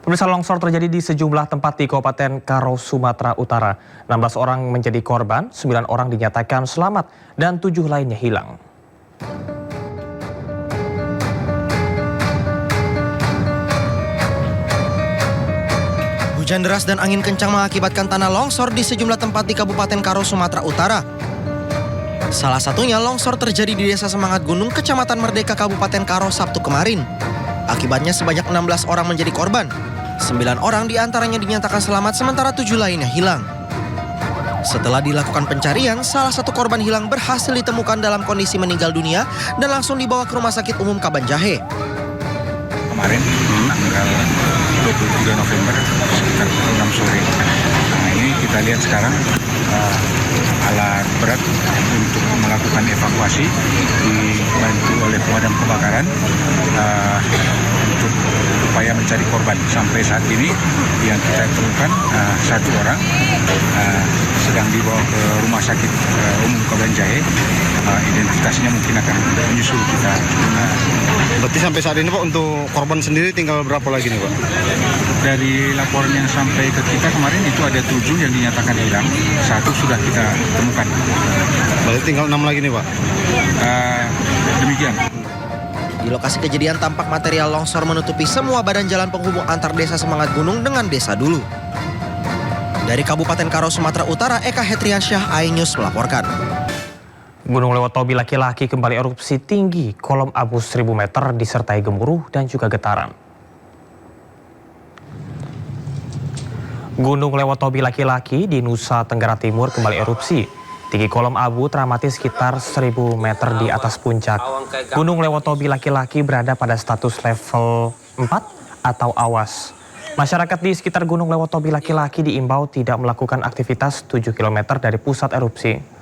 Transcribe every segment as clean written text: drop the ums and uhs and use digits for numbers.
Pemirsa, longsor terjadi di sejumlah tempat di Kabupaten Karo, Sumatera Utara. 16 orang menjadi korban, 9 orang dinyatakan selamat, dan 7 lainnya hilang. Hujan deras dan angin kencang mengakibatkan tanah longsor di sejumlah tempat di Kabupaten Karo, Sumatera Utara. Salah satunya longsor terjadi di Desa Semangat Gunung, Kecamatan Merdeka, Kabupaten Karo, Sabtu kemarin. Akibatnya sebanyak 16 orang menjadi korban. 9 orang diantaranya dinyatakan selamat, sementara 7 lainnya hilang. Setelah dilakukan pencarian, salah satu korban hilang berhasil ditemukan dalam kondisi meninggal dunia dan langsung dibawa ke Rumah Sakit Umum Kabanjahe. Kemarin, tanggal 23 November, sekitar pukul 6 sore. Nah, ini kita lihat sekarang alat berat untuk melakukan evakuasi dibantu oleh pemadam kebakaran untuk upaya mencari korban. Sampai saat ini yang kita temukan 1 orang sedang dibawa ke Rumah Sakit Umum Kabanjahe. Identitasnya mungkin akan menyusul kita. Berarti sampai saat ini Pak, untuk korban sendiri tinggal berapa lagi nih Pak? Dari laporan yang sampai ke kita kemarin itu ada 7 yang dinyatakan hilang, 1 sudah kita temukan. Berarti tinggal 6 lagi nih Pak? Demikian. Di lokasi kejadian tampak material longsor menutupi semua badan jalan penghubung antar Desa Semangat Gunung dengan Desa Dulu. Dari Kabupaten Karo, Sumatera Utara, Eka Hetriansyah, iNews melaporkan. Gunung Lewotobi laki-laki kembali erupsi tinggi, kolom abu 1000 meter disertai gemuruh dan juga getaran. Gunung Lewotobi laki-laki di Nusa Tenggara Timur kembali erupsi. Tinggi kolom abu teramati sekitar 1000 meter di atas puncak. Gunung Lewotobi laki-laki berada pada status level 4 atau awas. Masyarakat di sekitar Gunung Lewotobi laki-laki diimbau tidak melakukan aktivitas 7 km dari pusat erupsi.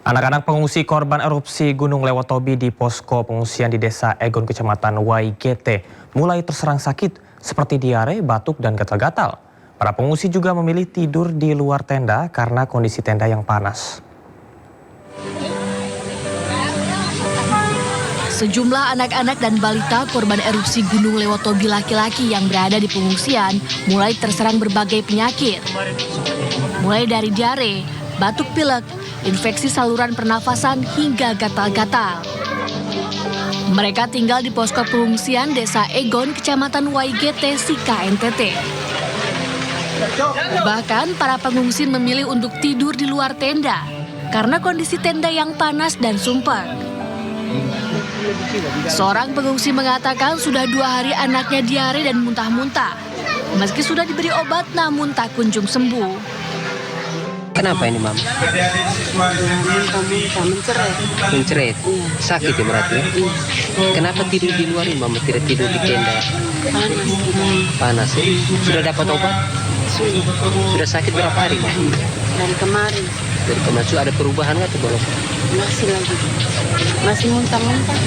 Anak-anak pengungsi korban erupsi Gunung Lewotobi di posko pengungsian di Desa Egon, Kecamatan Waigete, mulai terserang sakit seperti diare, batuk, dan gatal-gatal. Para pengungsi juga memilih tidur di luar tenda karena kondisi tenda yang panas. Sejumlah anak-anak dan balita korban erupsi Gunung Lewotobi laki-laki yang berada di pengungsian mulai terserang berbagai penyakit. Mulai dari diare, batuk pilek, infeksi saluran pernafasan hingga gatal-gatal. Mereka tinggal di posko pengungsian Desa Egon, Kecamatan Waigete, Sika, NTT. Bahkan para pengungsi memilih untuk tidur di luar tenda karena kondisi tenda yang panas dan sumpek. Seorang pengungsi mengatakan sudah 2 hari anaknya diare dan muntah-muntah. Meski sudah diberi obat namun tak kunjung sembuh. Kenapa ini, Mam? Menceret. Sakit ya berarti? Kenapa tidur di luar, Mam? Tidak tidur di tenda? Panas. Sudah dapat obat? Sudah sakit berapa hari, Mam? Dari kemarin. Dari kemarin ada perubahan nggak tuh, Bang? Masih lagi. Masih muntah-muntah.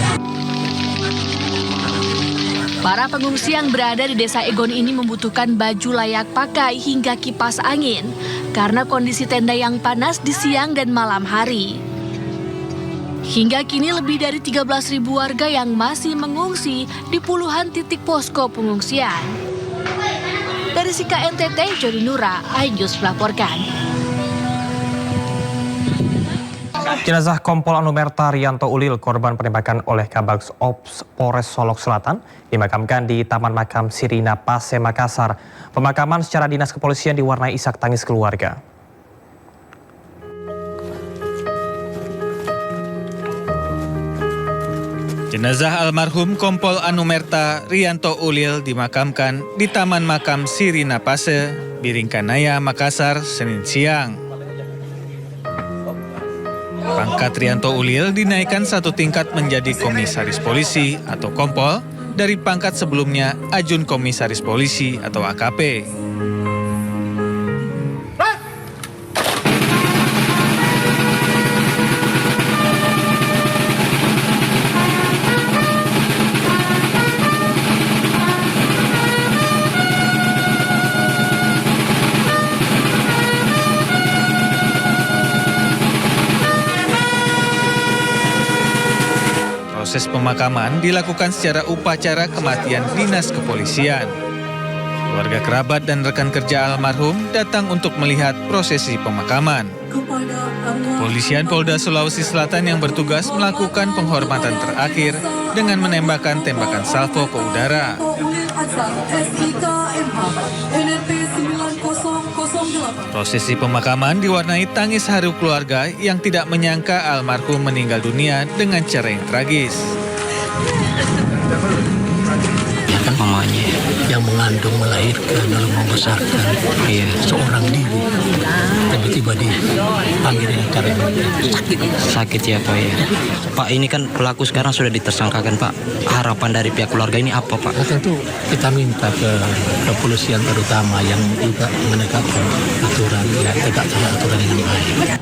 Para pengungsi yang berada di Desa Egon ini membutuhkan baju layak pakai hingga kipas angin karena kondisi tenda yang panas di siang dan malam hari. Hingga kini lebih dari 13.000 warga yang masih mengungsi di puluhan titik posko pengungsian. Dari Sika, NTT, Jody Nura, iNews melaporkan. Jenazah Kompol Anumerta Rianto Ulil, korban penembakan oleh Kabag Ops Polres Solok Selatan, dimakamkan di Taman Makam Sirina Pase, Makassar. Pemakaman secara dinas kepolisian diwarnai isak tangis keluarga. Jenazah almarhum Kompol Anumerta Rianto Ulil dimakamkan di Taman Makam Sirina Pase, Biringkanaya, Makassar, Senin siang. Pangkat Rianto Ulil dinaikkan 1 tingkat menjadi komisaris polisi atau Kompol dari pangkat sebelumnya Ajun Komisaris Polisi atau AKP. proses pemakaman dilakukan secara upacara kematian dinas kepolisian. Keluarga kerabat dan rekan kerja almarhum datang untuk melihat prosesi pemakaman. Kepolisian Polda Sulawesi Selatan yang bertugas melakukan penghormatan terakhir dengan menembakkan tembakan salvo ke udara. Prosesi pemakaman diwarnai tangis haru keluarga yang tidak menyangka almarhum meninggal dunia dengan cara yang tragis. Ya kan mamanya yang mengandung, melahirkan, lalu membesarkan seorang diri. Tiba-tiba dipanggil dengan cara yang Sakit ya Pak ya. Pak, ini kan pelaku sekarang sudah ditersangkakan Pak. Harapan dari pihak keluarga ini apa Pak? Nah, tentu kita minta ke kepolisian terutama yang juga menegakkan aturan, ya tegakkan aturan dengan baik.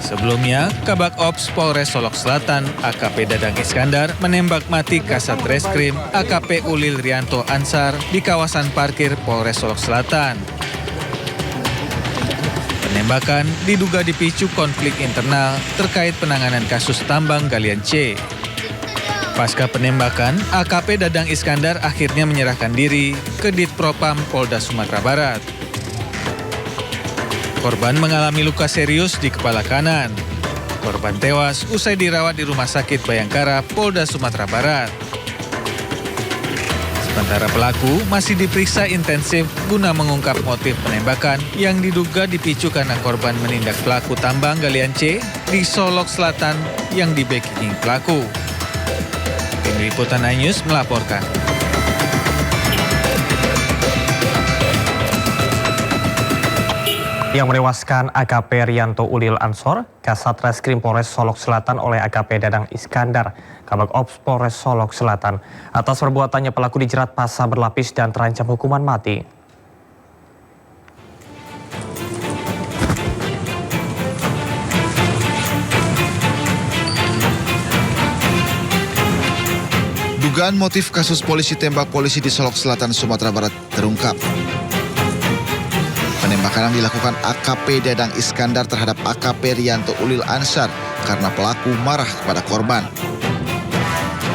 Sebelumnya, Kabak Ops Polres Solok Selatan AKP Dadang Iskandar menembak mati Kasat Reskrim AKP Ulil Rianto Ansar di kawasan parkir Polres Solok Selatan. Penembakan diduga dipicu konflik internal terkait penanganan kasus tambang galian C. Pasca penembakan, AKP Dadang Iskandar akhirnya menyerahkan diri ke Ditpropam Polda Sumatera Barat. Korban mengalami luka serius di kepala kanan. Korban tewas usai dirawat di Rumah Sakit Bayangkara, Polda Sumatera Barat. Sementara pelaku masih diperiksa intensif guna mengungkap motif penembakan yang diduga dipicu karena korban menindak pelaku tambang galian C di Solok Selatan yang di-backing pelaku. Tim Liputan iNews melaporkan. Yang menewaskan AKP Rianto Ulil Ansor, Kasat Reskrim Polres Solok Selatan oleh AKP Dadang Iskandar, Kabak Ops Polres Solok Selatan. Atas perbuatannya pelaku dijerat pasal berlapis dan terancam hukuman mati. Dugaan motif kasus polisi tembak polisi di Solok Selatan, Sumatera Barat terungkap. Penembakan yang dilakukan AKP Dadang Iskandar terhadap AKP Rianto Ulil Ansar karena pelaku marah kepada korban.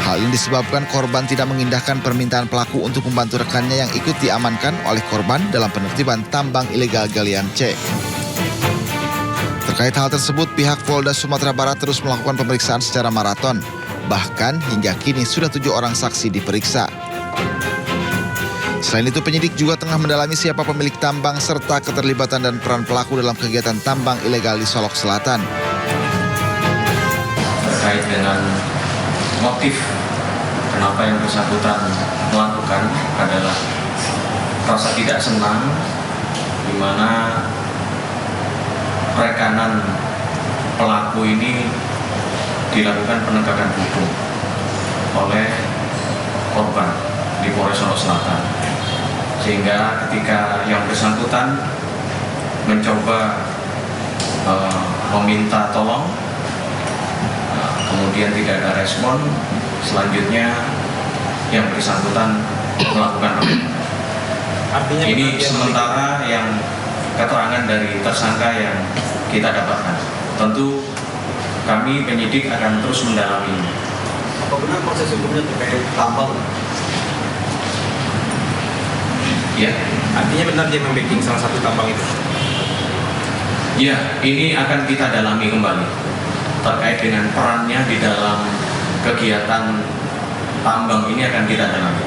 Hal ini disebabkan korban tidak mengindahkan permintaan pelaku untuk membantu rekannya yang ikut diamankan oleh korban dalam penertiban tambang ilegal galian C. Terkait hal tersebut, pihak Polda Sumatera Barat terus melakukan pemeriksaan secara maraton. Bahkan hingga kini sudah 7 orang saksi diperiksa. Selain itu, penyidik juga tengah mendalami siapa pemilik tambang serta keterlibatan dan peran pelaku dalam kegiatan tambang ilegal di Solok Selatan. Terkait dengan motif kenapa yang bersangkutan melakukan adalah rasa tidak senang di mana rekanan pelaku ini dilakukan penegakan hukum oleh korban di Polres Solok Selatan. Sehingga ketika yang bersangkutan mencoba meminta tolong, kemudian tidak ada respon, selanjutnya yang bersangkutan melakukan penembakan. Ini sementara yang keterangan dari tersangka yang kita dapatkan. Tentu kami penyidik akan terus mendalami. Apa benar proses hukumnya terkait tambang? Ya, Artinya benar dia membacking salah satu tambang itu? ya, ini akan kita dalami kembali terkait dengan perannya di dalam kegiatan tambang ini akan kita dalami.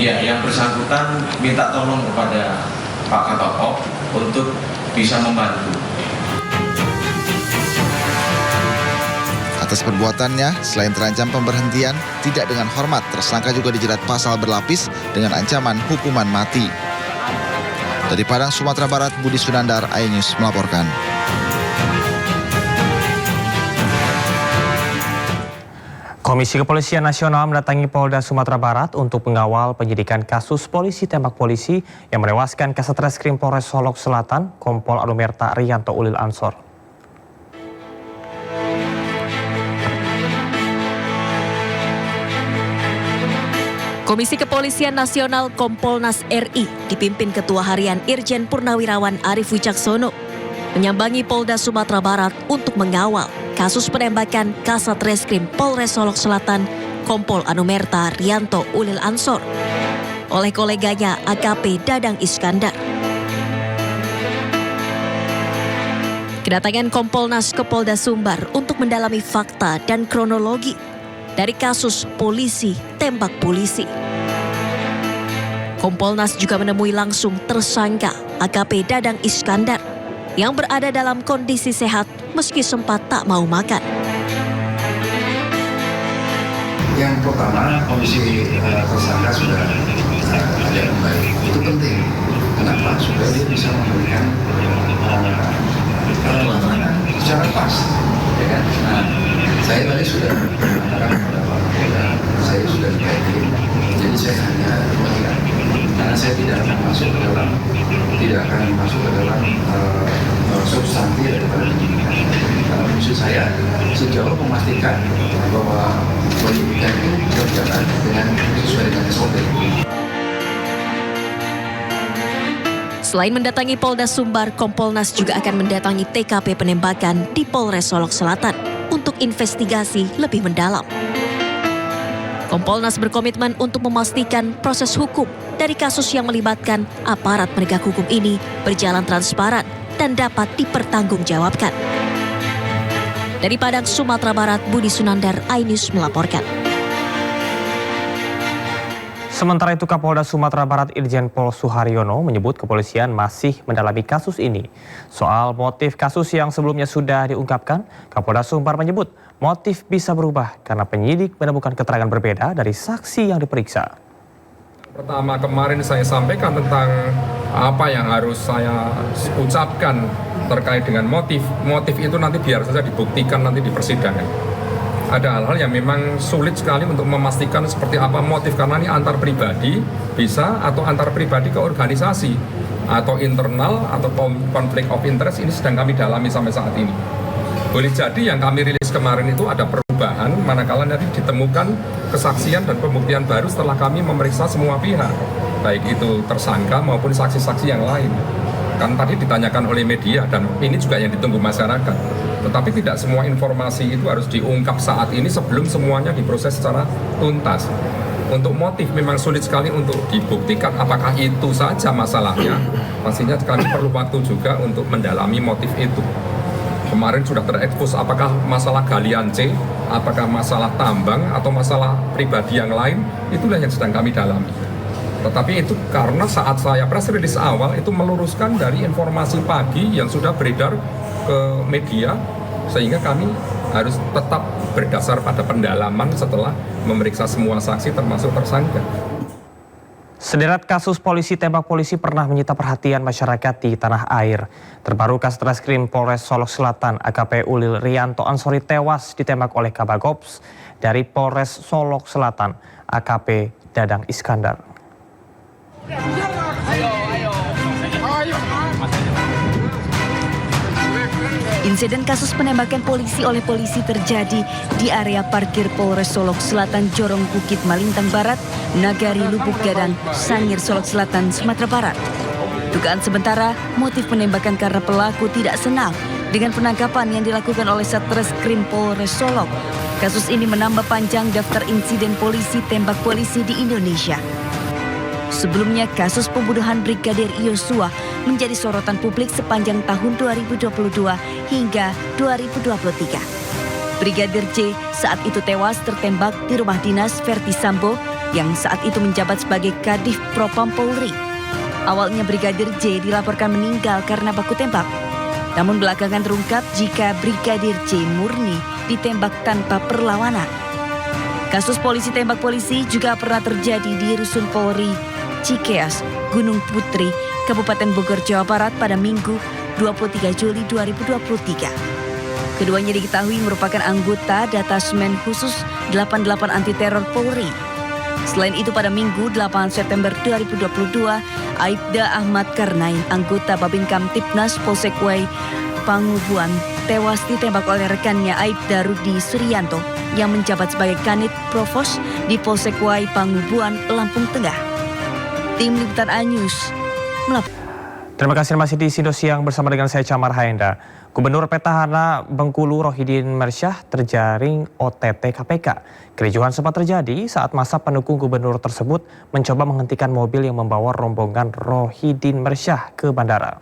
Ya, yang bersangkutan minta tolong kepada Pak Kabak Ops untuk bisa membantu. Atas perbuatannya, selain terancam pemberhentian, tidak dengan hormat, tersangka juga dijerat pasal berlapis dengan ancaman hukuman mati. Dari Padang, Sumatera Barat, Budi Sunandar, iNews melaporkan. Komisi Kepolisian Nasional mendatangi Polda Sumatera Barat untuk mengawal penyidikan kasus polisi tembak polisi yang menewaskan Kasat Reskrim Polres Solok Selatan, Kompol Anumerta Rianto Ulil Ansor. Komisi Kepolisian Nasional Kompolnas RI dipimpin Ketua Harian Irjen Purnawirawan Arief Wicaksono menyambangi Polda Sumatera Barat untuk mengawal kasus penembakan Kasat Reskrim Polres Solok Selatan Kompol Anumerta Rianto Ulil Ansor oleh koleganya AKP Dadang Iskandar. Kedatangan Kompolnas ke Polda Sumbar untuk mendalami fakta dan kronologi dari kasus polisi tembak polisi. Kompolnas juga menemui langsung tersangka AKP Dadang Iskandar yang berada dalam kondisi sehat meski sempat tak mau makan. Yang pertama, kondisi tersangka sudah ada membaik. Itu penting. Kenapa? Supaya dia bisa memberikan keterangan secara pas. Ya kan? Nah, saya tadi sudah mengatakan kepada Pak Kapolda, saya sudah dibaiki. Jadi saya hanya mengingat. Karena saya tidak akan masuk ke dalam substansi daripada penyidikan. Karena maksud saya sejauh memastikan bahwa penyidikan itu berjalan dengan sesuai dengan SOP. Selain mendatangi Polda Sumbar, Kompolnas juga akan mendatangi TKP penembakan di Polres Solok Selatan untuk investigasi lebih mendalam. Kompolnas berkomitmen untuk memastikan proses hukum dari kasus yang melibatkan aparat penegak hukum ini berjalan transparan dan dapat dipertanggungjawabkan. Dari Padang, Sumatera Barat, Budi Sunandar, iNews melaporkan. Sementara itu Kapolda Sumatera Barat Irjen Pol Suharyono menyebut kepolisian masih mendalami kasus ini. Soal motif kasus yang sebelumnya sudah diungkapkan, Kapolda Sumbar menyebut motif bisa berubah karena penyidik menemukan keterangan berbeda dari saksi yang diperiksa. Pertama kemarin saya sampaikan tentang apa yang harus saya ucapkan terkait dengan motif. Motif itu nanti biar saja dibuktikan nanti di persidangan. Ada hal-hal yang memang sulit sekali untuk memastikan seperti apa motif, karena ini antar pribadi bisa atau antar pribadi ke organisasi atau internal atau konflik of interest, ini sedang kami dalami sampai saat ini. Boleh jadi yang kami rilis kemarin itu ada perubahan manakala nanti ditemukan kesaksian dan pembuktian baru setelah kami memeriksa semua pihak, baik itu tersangka maupun saksi-saksi yang lain. Kan tadi ditanyakan oleh media dan ini juga yang ditunggu masyarakat. Tetapi tidak semua informasi itu harus diungkap saat ini sebelum semuanya diproses secara tuntas. Untuk motif memang sulit sekali untuk dibuktikan apakah itu saja masalahnya. Pastinya kami perlu waktu juga untuk mendalami motif itu. Kemarin sudah terekspos apakah masalah galian C, apakah masalah tambang atau masalah pribadi yang lain, itulah yang sedang kami dalami. Tetapi itu karena saat saya press release awal itu meluruskan dari informasi pagi yang sudah beredar ke media, sehingga kami harus tetap berdasar pada pendalaman setelah memeriksa semua saksi termasuk tersangka. Sederet kasus polisi tembak polisi pernah menyita perhatian masyarakat di tanah air. Terbaru Kasat Reskrim Polres Solok Selatan AKP Ulil Rianto Ansori tewas ditembak oleh Kabagops dari Polres Solok Selatan AKP Dadang Iskandar. Insiden kasus penembakan polisi oleh polisi terjadi di area parkir Polres Solok Selatan, Jorong Bukit Malintang Barat, Nagari Lubuk Gadang, Sangir Solok Selatan, Sumatera Barat. Dugaan sementara, motif penembakan karena pelaku tidak senang dengan penangkapan yang dilakukan oleh Satreskrim Polres Solok. Kasus ini menambah panjang daftar insiden polisi tembak polisi di Indonesia. Sebelumnya, kasus pembunuhan Brigadir Yosua menjadi sorotan publik sepanjang tahun 2022 hingga 2023. Brigadir J saat itu tewas tertembak di rumah dinas Verdi Sambo yang saat itu menjabat sebagai Kadif Propam Polri. Awalnya Brigadir J dilaporkan meninggal karena baku tembak. Namun belakangan terungkap jika Brigadir J murni ditembak tanpa perlawanan. Kasus polisi tembak polisi juga pernah terjadi di Rusun Polri Cikeas, Gunung Putri, Kabupaten Bogor, Jawa Barat pada Minggu 23 Juli 2023. Keduanya diketahui merupakan anggota Detasmen Khusus 88 Anti Teror Polri. Selain itu pada Minggu 8 September 2022, Aibda Ahmad Karnain, anggota Babinkan Tipnas Polsek Wai Pangubuan, tewas ditembak oleh rekannya Aibda Rudi Suryanto yang menjabat sebagai Kanit Provos di Polsek Wai Pangubuan, Lampung Tengah. Tim Liputan iNews melaporkan. Terima kasih masih di Sindo Siang bersama dengan saya Camar Haenda. Gubernur Petahana Bengkulu Rohidin Mersyah terjaring OTT KPK. Kericuhan sempat terjadi saat masa pendukung gubernur tersebut mencoba menghentikan mobil yang membawa rombongan Rohidin Mersyah ke bandara.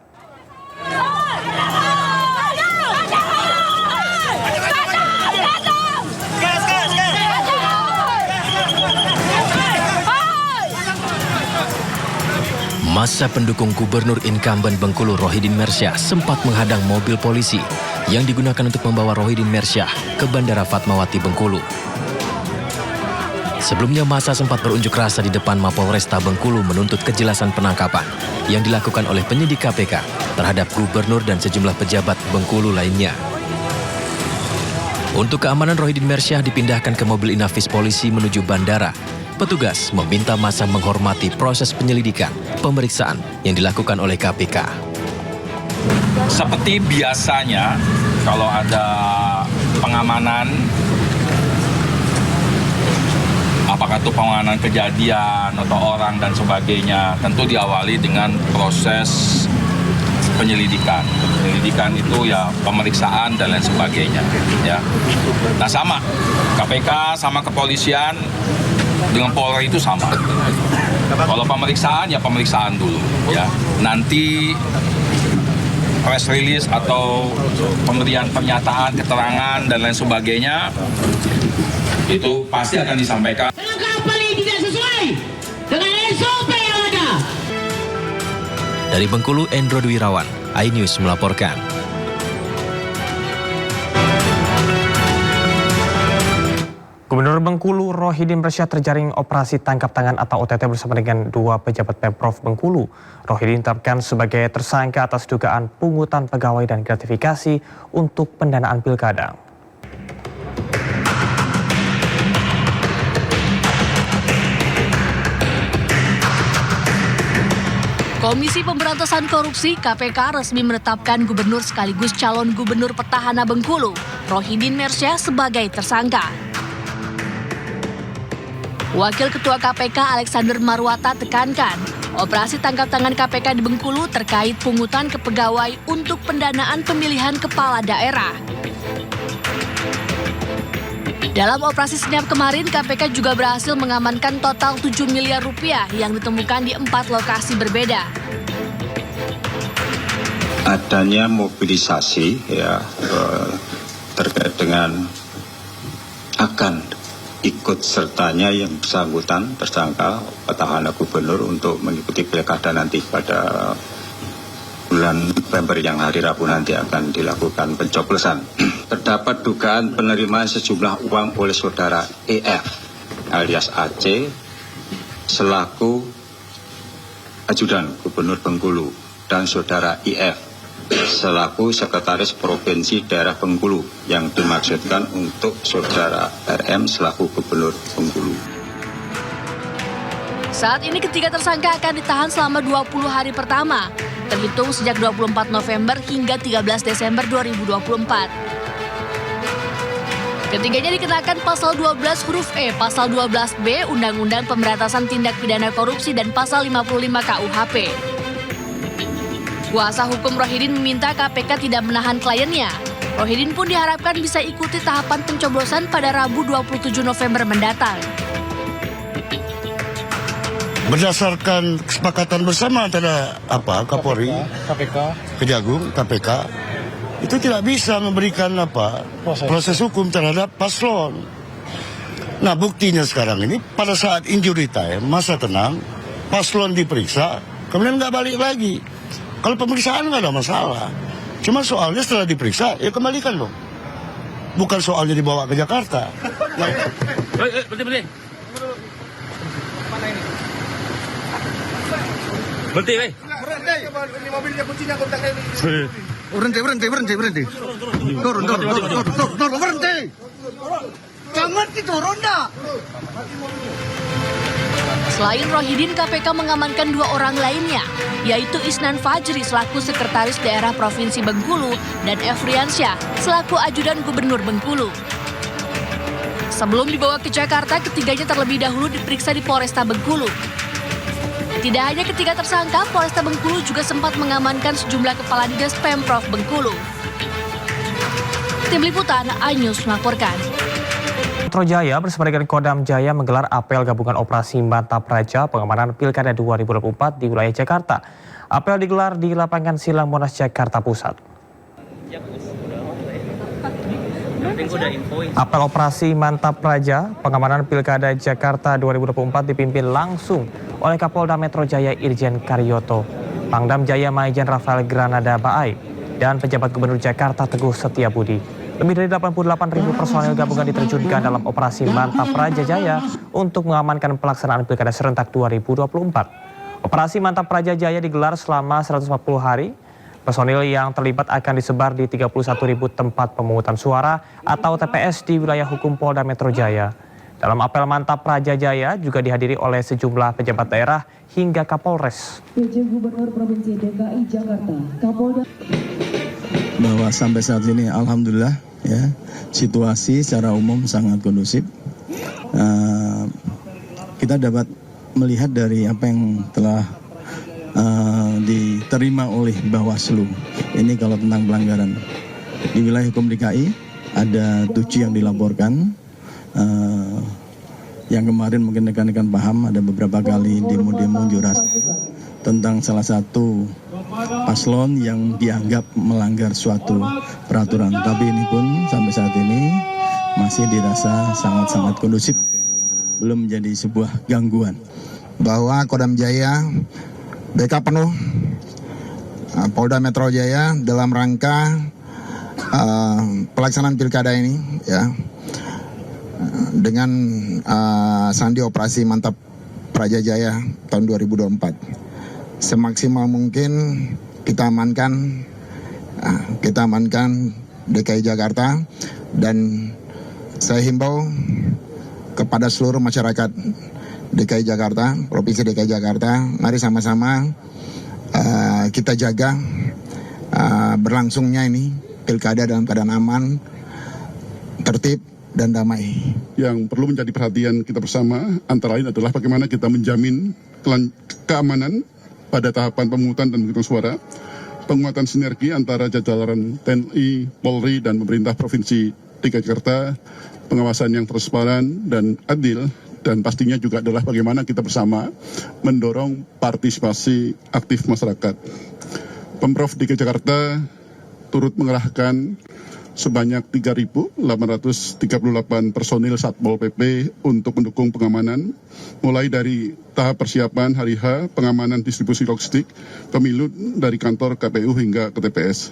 Massa pendukung gubernur incumbent Bengkulu Rohidin Mersyah sempat menghadang mobil polisi yang digunakan untuk membawa Rohidin Mersyah ke Bandara Fatmawati Bengkulu. Sebelumnya massa sempat berunjuk rasa di depan Mapolresta Bengkulu menuntut kejelasan penangkapan yang dilakukan oleh penyidik KPK terhadap gubernur dan sejumlah pejabat Bengkulu lainnya. Untuk keamanan Rohidin Mersyah dipindahkan ke mobil inafis polisi menuju bandara. Petugas meminta massa menghormati proses penyelidikan, pemeriksaan yang dilakukan oleh KPK. Seperti biasanya, kalau ada pengamanan, apakah itu pengamanan kejadian atau orang dan sebagainya, tentu diawali dengan proses penyelidikan. Penyelidikan itu ya pemeriksaan dan lain sebagainya. Ya. Nah sama, KPK sama kepolisian dengan Polri itu sama. Kalau pemeriksaan ya pemeriksaan dulu ya. Nanti press release atau pemberian pernyataan, keterangan dan lain sebagainya itu pasti akan disampaikan. Kenapa ini tidak sesuai dengan SOP yang ada? Dari Bengkulu, Endro Dwirawan, iNews melaporkan. Gubernur Bengkulu Rohidin Mersyah terjaring operasi tangkap tangan atau OTT bersama dengan dua pejabat Pemprov Bengkulu. Rohidin ditetapkan sebagai tersangka atas dugaan pungutan pegawai dan gratifikasi untuk pendanaan pilkada. Komisi Pemberantasan Korupsi KPK resmi menetapkan gubernur sekaligus calon gubernur petahana Bengkulu, Rohidin Mersyah sebagai tersangka. Wakil Ketua KPK Alexander Marwata tekankan, operasi tangkap tangan KPK di Bengkulu terkait pungutan ke pegawai untuk pendanaan pemilihan kepala daerah. Dalam operasi senyap kemarin, KPK juga berhasil mengamankan total 7 miliar rupiah yang ditemukan di 4 lokasi berbeda. Adanya mobilisasi ya terkait dengan akan ikut sertanya yang bersangkutan tersangka petahana gubernur untuk mengikuti pilkada nanti pada bulan November yang hari Rabu nanti akan dilakukan pencoblosan. Terdapat dugaan penerimaan sejumlah uang oleh saudara EF alias AC selaku ajudan gubernur Bengkulu dan saudara IF selaku sekretaris provinsi daerah Bengkulu yang dimaksudkan untuk saudara RM selaku gubernur Bengkulu. Saat ini ketiga tersangka akan ditahan selama 20 hari pertama, terhitung sejak 24 November hingga 13 Desember 2024. Ketiganya dikenakan pasal 12 huruf E, pasal 12B Undang-Undang Pemberantasan Tindak Pidana Korupsi dan pasal 55 KUHP. Kuasa hukum Rohidin meminta KPK tidak menahan kliennya. Rohidin pun diharapkan bisa ikuti tahapan pencoblosan pada Rabu 27 November mendatang. Berdasarkan kesepakatan bersama antara Kapolri, Kejagung, KPK, itu tidak bisa memberikan proses hukum terhadap paslon. Nah buktinya sekarang ini pada saat injury time, masa tenang, paslon diperiksa, kemudian nggak balik lagi. Kalau pemeriksaan nggak ada masalah. Cuma soalnya setelah diperiksa, ya kembalikan loh. Bukan soalnya dibawa ke Jakarta. Berhenti. Berhenti, weh. Ini mobilnya kuncinya kontak ini. Berhenti. Turun, berhenti. Jangan turun dah. Selain Rohidin, KPK mengamankan 2 orang lainnya, yaitu Isnan Fajri selaku Sekretaris Daerah Provinsi Bengkulu dan Efriansyah selaku Ajudan Gubernur Bengkulu. Sebelum dibawa ke Jakarta, ketiganya terlebih dahulu diperiksa di Polresta Bengkulu. Tidak hanya ketiga tersangka, Polresta Bengkulu juga sempat mengamankan sejumlah kepala dinas Pemprov Bengkulu. Tim Liputan, iNews melaporkan. Metro Jaya bersama dengan Kodam Jaya menggelar apel gabungan operasi Mantap Praja pengamanan Pilkada 2024 di wilayah Jakarta. Apel digelar di lapangan Silang Monas, Jakarta Pusat. Apel operasi Mantap Praja pengamanan Pilkada Jakarta 2024 dipimpin langsung oleh Kapolda Metro Jaya Irjen Karyoto, Pangdam Jaya Maijen Rafael Granada Baai, dan pejabat Gubernur Jakarta Teguh Setiabudi. Lebih dari 88.000 personel gabungan diterjunkan dalam operasi Mantap Praja Jaya untuk mengamankan pelaksanaan Pilkada serentak 2024. Operasi Mantap Praja Jaya digelar selama 140 hari. Personil yang terlibat akan disebar di 31.000 tempat pemungutan suara atau TPS di wilayah hukum Polda Metro Jaya. Dalam apel Mantap Praja Jaya juga dihadiri oleh sejumlah pejabat daerah hingga Kapolres. PJ Gubernur Provinsi DKI Jakarta, Kapolda. Bahwa sampai saat ini alhamdulillah ya situasi secara umum sangat kondusif. Kita dapat melihat dari apa yang telah diterima oleh Bawaslu. Ini kalau tentang pelanggaran di wilayah hukum DKI ada 7 yang dilaporkan. Yang kemarin mungkin rekan-rekan paham ada beberapa kali demo-demo juras tentang salah satu paslon yang dianggap melanggar suatu peraturan. Tapi ini pun sampai saat ini masih dirasa sangat-sangat kondusif, belum menjadi sebuah gangguan. Bahwa Kodam Jaya backup penuh Polda Metro Jaya dalam rangka pelaksanaan pilkada ini ya, dengan sandi operasi Mantap Praja Jaya tahun 2024. Semaksimal mungkin kita amankan DKI Jakarta, dan saya himbau kepada seluruh masyarakat DKI Jakarta, Provinsi DKI Jakarta, mari sama-sama kita jaga berlangsungnya ini pilkada dalam keadaan aman, tertib, dan damai. Yang perlu menjadi perhatian kita bersama antara lain adalah bagaimana kita menjamin keamanan pada tahapan pemungutan dan penghitungan suara, penguatan sinergi antara jajaran TNI, Polri, dan pemerintah Provinsi DKI Jakarta, pengawasan yang transparan dan adil, dan pastinya juga adalah bagaimana kita bersama mendorong partisipasi aktif masyarakat. Pemprov DKI Jakarta turut mengerahkan sebanyak 3.838 personil Satpol PP untuk mendukung pengamanan, mulai dari tahap persiapan hari H, pengamanan distribusi logistik, pemilu dari kantor KPU hingga ke TPS.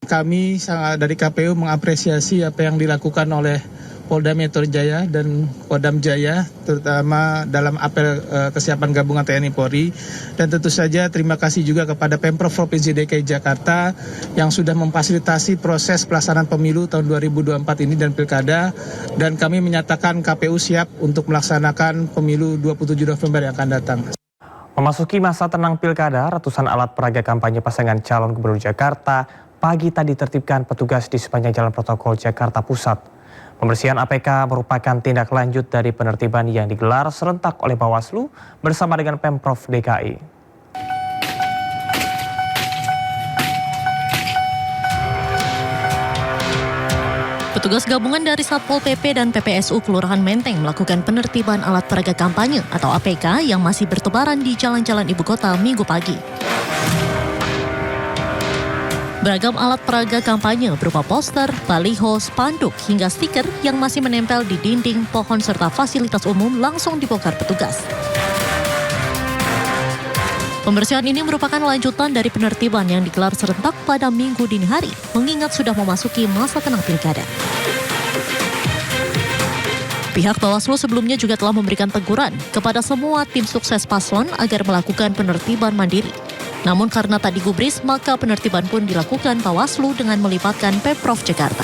Kami dari KPU mengapresiasi apa yang dilakukan oleh Polda Metro Jaya dan Kodam Jaya, terutama dalam apel kesiapan gabungan TNI Polri, dan tentu saja terima kasih juga kepada Pemprov Provinsi DKI Jakarta yang sudah memfasilitasi proses pelaksanaan pemilu tahun 2024 ini dan pilkada, dan kami menyatakan KPU siap untuk melaksanakan pemilu 27 November yang akan datang. Memasuki masa tenang pilkada, ratusan alat peraga kampanye pasangan calon gubernur Jakarta pagi tadi ditertibkan petugas di sepanjang Jalan Protokol Jakarta Pusat. Pembersihan APK merupakan tindak lanjut dari penertiban yang digelar serentak oleh Bawaslu bersama dengan Pemprov DKI. Petugas gabungan dari Satpol PP dan PPSU Kelurahan Menteng melakukan penertiban alat peraga kampanye atau APK yang masih bertebaran di jalan-jalan ibu kota Minggu pagi. Beragam alat peraga kampanye berupa poster, baliho, spanduk, hingga stiker yang masih menempel di dinding, pohon, serta fasilitas umum langsung dibongkar petugas. Pembersihan ini merupakan lanjutan dari penertiban yang digelar serentak pada Minggu dini hari, mengingat sudah memasuki masa tenang pilkada. Pihak Bawaslu sebelumnya juga telah memberikan teguran kepada semua tim sukses paslon agar melakukan penertiban mandiri. Namun karena tak digubris, maka penertiban pun dilakukan Bawaslu dengan melibatkan Pemprov Jakarta.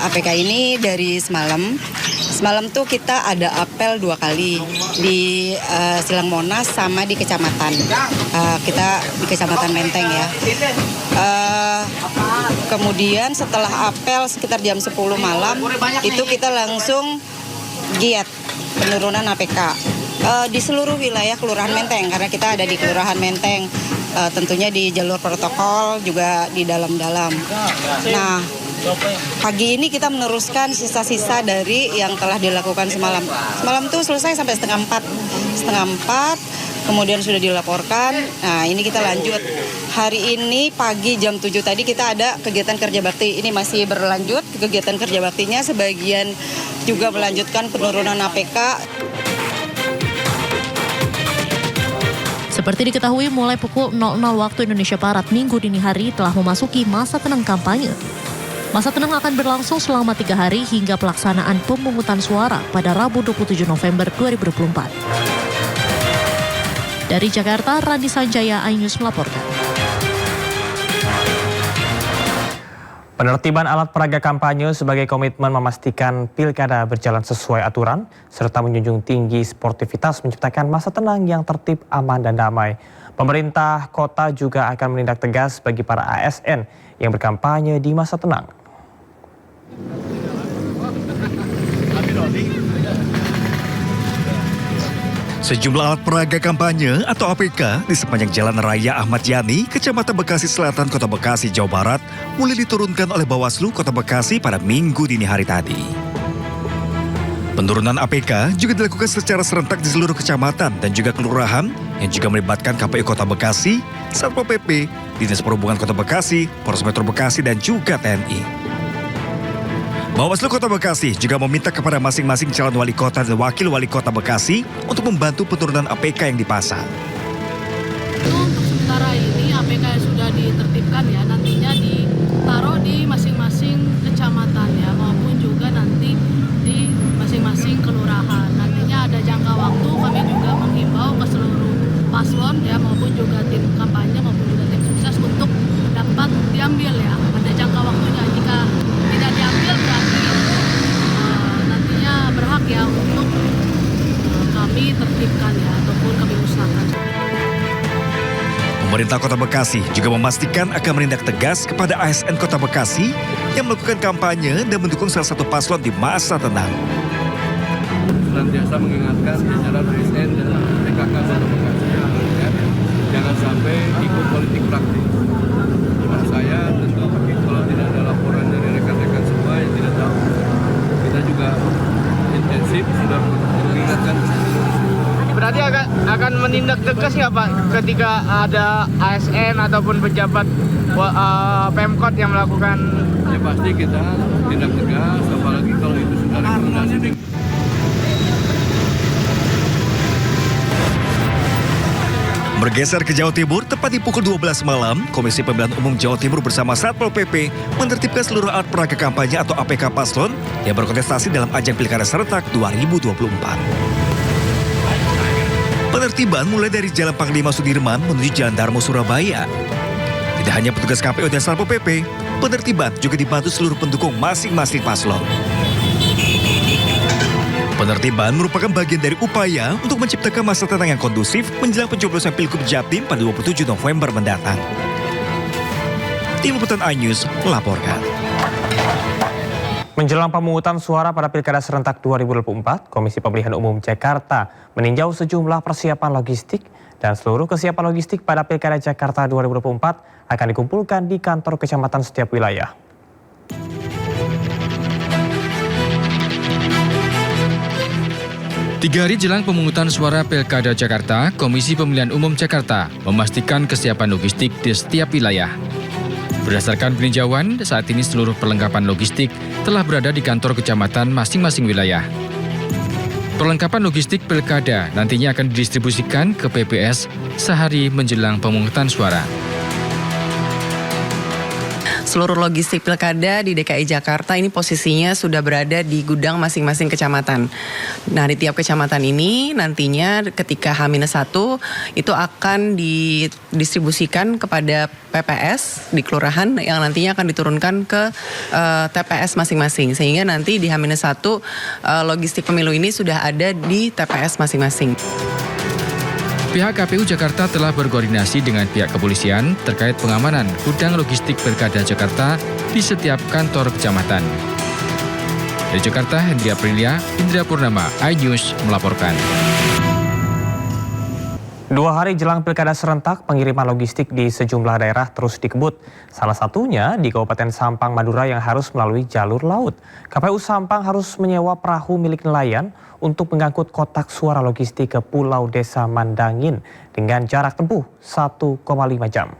APK ini dari semalam. Semalam tuh kita ada apel 2 kali di Silang Monas sama di kecamatan. Kita di Kecamatan Menteng ya. Kemudian setelah apel sekitar jam 10 malam itu kita langsung giat penurunan APK di seluruh wilayah Kelurahan Menteng, karena kita ada di Kelurahan Menteng, tentunya di jalur protokol juga di dalam-dalam. Nah, pagi ini kita meneruskan sisa-sisa dari yang telah dilakukan semalam. Semalam tuh selesai sampai setengah empat, kemudian sudah dilaporkan. Nah, ini kita lanjut. Hari ini pagi jam 7 tadi kita ada kegiatan kerja bakti. Ini masih berlanjut kegiatan kerja baktinya, sebagian juga melanjutkan penurunan APK. Seperti diketahui, mulai pukul 00 waktu Indonesia Barat Minggu dini hari telah memasuki masa tenang kampanye. Masa tenang akan berlangsung selama 3 hari hingga pelaksanaan pemungutan suara pada Rabu 27 November 2024. Dari Jakarta, Randi Sanjaya, iNews melaporkan. Penertiban alat peraga kampanye sebagai komitmen memastikan pilkada berjalan sesuai aturan, serta menjunjung tinggi sportivitas menciptakan masa tenang yang tertib, aman, dan damai. Pemerintah kota juga akan menindak tegas bagi para ASN yang berkampanye di masa tenang. Sejumlah alat peraga kampanye atau APK di sepanjang Jalan Raya Ahmad Yani, Kecamatan Bekasi Selatan, Kota Bekasi, Jawa Barat, mulai diturunkan oleh Bawaslu Kota Bekasi pada Minggu dini hari tadi. Penurunan APK juga dilakukan secara serentak di seluruh kecamatan dan juga kelurahan yang juga melibatkan KPU Kota Bekasi, Satpol PP, Dinas Perhubungan Kota Bekasi, Polres Metro Bekasi, dan juga TNI. Bawaslu Kota Bekasi juga meminta kepada masing-masing calon wali kota dan wakil wali kota Bekasi untuk membantu penurunan APK yang dipasang. Untuk sementara ini APK yang sudah ditertibkan ya, nantinya ditaruh di masing-masing kecamatan ya, maupun juga nanti di masing-masing kelurahan. Nantinya ada jangka waktu, kami juga menghimbau ke seluruh paslon ya, maupun juga tim kampanye maupun juga tim sukses untuk dapat diambil ya. Ada jangka waktunya, jika tidak diambil berarti nantinya berhak ya untuk kami tertibkan ya, ataupun kami musnahkan. Pemerintah Kota Bekasi juga memastikan akan menindak tegas kepada ASN Kota Bekasi yang melakukan kampanye dan mendukung salah satu paslon di masa tenang. Senantiasa mengingatkan jajaran ASN dan PKK Kota Bekasi ya, jangan sampai ikut politik praktis. Menurut saya tentu kalau tidak ada laporan dari rekan-rekan semua yang tidak tahu, kita juga intensif sudah mengingatkan. Berarti akan menindak tegas nggak Pak ketika ada ASN ataupun pejabat Pemkot yang melakukan? Ya pasti kita tindak tegas, apalagi kalau itu sudah rekomendasi. Bergeser ke Jawa Timur, tepat di pukul 12 malam, Komisi Pemilihan Umum Jawa Timur bersama Satpol PP menertibkan seluruh alat peraga kampanye atau APK paslon yang berkontestasi dalam ajang Pilkada Serentak 2024. Penertiban mulai dari Jalan Panglima Sudirman menuju Jalan Darmo Surabaya. Tidak hanya petugas KPU dan Satpol PP, penertiban juga dibantu seluruh pendukung masing-masing paslon. Penertiban merupakan bagian dari upaya untuk menciptakan masa tenang yang kondusif menjelang pencoblosan Pilgub Jatim pada 27 November mendatang. Tim Liputan iNews melaporkan. Menjelang pemungutan suara pada Pilkada Serentak 2024, Komisi Pemilihan Umum Jakarta meninjau sejumlah persiapan logistik dan seluruh kesiapan logistik pada Pilkada Jakarta 2024 akan dikumpulkan di kantor kecamatan setiap wilayah. Tiga hari jelang pemungutan suara Pilkada Jakarta, Komisi Pemilihan Umum Jakarta memastikan kesiapan logistik di setiap wilayah. Berdasarkan peninjauan, saat ini seluruh perlengkapan logistik telah berada di kantor kecamatan masing-masing wilayah. Perlengkapan logistik Pilkada nantinya akan didistribusikan ke PPS sehari menjelang pemungutan suara. Seluruh logistik pilkada di DKI Jakarta ini posisinya sudah berada di gudang masing-masing kecamatan. Nah, di tiap kecamatan ini nantinya ketika H-1 itu akan didistribusikan kepada PPS di kelurahan yang nantinya akan diturunkan ke TPS masing-masing. Sehingga nanti di H-1 logistik pemilu ini sudah ada di TPS masing-masing. Pihak KPU Jakarta telah berkoordinasi dengan pihak kepolisian terkait pengamanan gudang logistik Pilkada Jakarta di setiap kantor kecamatan. Dari Jakarta, Hendri Aprilia, Indra Purnama, iNews melaporkan. 2 hari jelang pilkada serentak, pengiriman logistik di sejumlah daerah terus dikebut. Salah satunya di Kabupaten Sampang, Madura yang harus melalui jalur laut. KPU Sampang harus menyewa perahu milik nelayan untuk mengangkut kotak suara logistik ke Pulau Desa Mandangin dengan jarak tempuh 1,5 jam.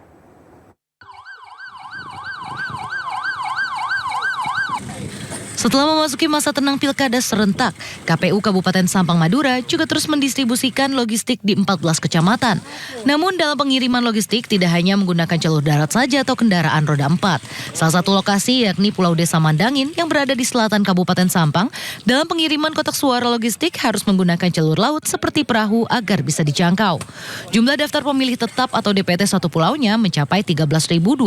Setelah memasuki masa tenang pilkada serentak, KPU Kabupaten Sampang Madura juga terus mendistribusikan logistik di 14 kecamatan. Namun dalam pengiriman logistik tidak hanya menggunakan jalur darat saja atau kendaraan roda 4. Salah satu lokasi yakni Pulau Desa Mandangin yang berada di selatan Kabupaten Sampang, dalam pengiriman kotak suara logistik harus menggunakan jalur laut seperti perahu agar bisa dijangkau. Jumlah daftar pemilih tetap atau DPT satu pulaunya mencapai 13.250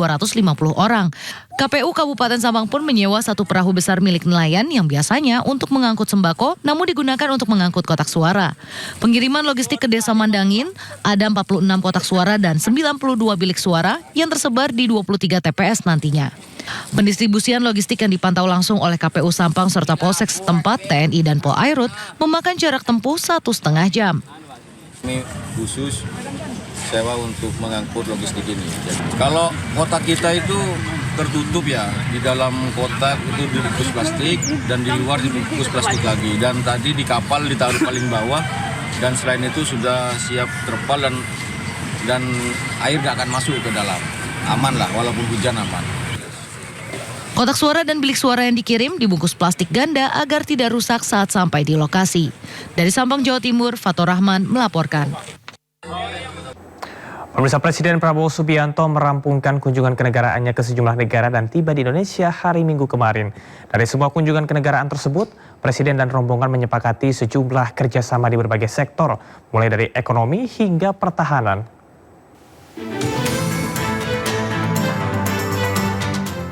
orang. KPU Kabupaten Sampang pun menyewa satu perahu besar milik nelayan yang biasanya untuk mengangkut sembako, namun digunakan untuk mengangkut kotak suara. Pengiriman logistik ke Desa Mandangin ada 46 kotak suara dan 92 bilik suara yang tersebar di 23 TPS nantinya. Pendistribusian logistik yang dipantau langsung oleh KPU Sampang serta Polsek setempat, TNI dan Polairut memakan jarak tempuh 1,5 jam. Ini khusus sewa untuk mengangkut logistik ini. Kalau kotak kita itu tertutup ya, di dalam kotak itu dibungkus plastik dan di luar dibungkus plastik lagi. Dan tadi di kapal ditaruh paling bawah dan selain itu sudah siap terpal dan air nggak akan masuk ke dalam. Aman lah, walaupun hujan aman. Kotak suara dan bilik suara yang dikirim dibungkus plastik ganda agar tidak rusak saat sampai di lokasi. Dari Sampang, Jawa Timur, Fatur Rahman melaporkan. Pemirsa, Presiden Prabowo Subianto merampungkan kunjungan kenegaraannya ke sejumlah negara dan tiba di Indonesia hari Minggu kemarin. Dari semua kunjungan kenegaraan tersebut, Presiden dan rombongan menyepakati sejumlah kerjasama di berbagai sektor, mulai dari ekonomi hingga pertahanan.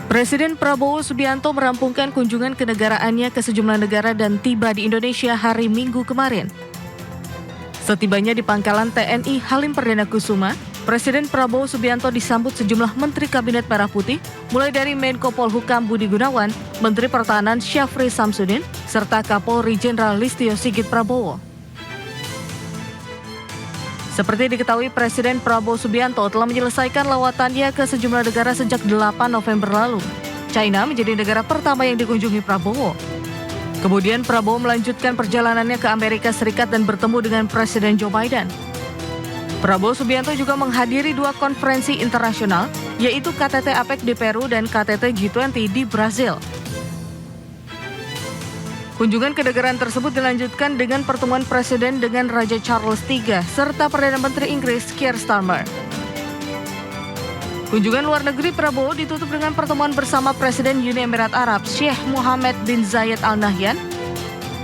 Presiden Prabowo Subianto merampungkan kunjungan kenegaraannya ke sejumlah negara dan tiba di Indonesia hari Minggu kemarin. Setibanya di pangkalan TNI Halim Perdana Kusuma, Presiden Prabowo Subianto disambut sejumlah Menteri Kabinet Merah Putih, mulai dari Menko Polhukam Budi Gunawan, Menteri Pertahanan Syafri Samsudin, serta Kapolri Jenderal Listio Sigit Prabowo. Seperti diketahui, Presiden Prabowo Subianto telah menyelesaikan lawatannya ke sejumlah negara sejak 8 November lalu. China menjadi negara pertama yang dikunjungi Prabowo. Kemudian Prabowo melanjutkan perjalanannya ke Amerika Serikat dan bertemu dengan Presiden Joe Biden. Prabowo Subianto juga menghadiri 2 konferensi internasional, yaitu KTT APEC di Peru dan KTT G20 di Brazil. Kunjungan kenegaraan tersebut dilanjutkan dengan pertemuan Presiden dengan Raja Charles III serta Perdana Menteri Inggris Keir Starmer. Kunjungan luar negeri Prabowo ditutup dengan pertemuan bersama Presiden Uni Emirat Arab Sheikh Mohammed bin Zayed Al Nahyan.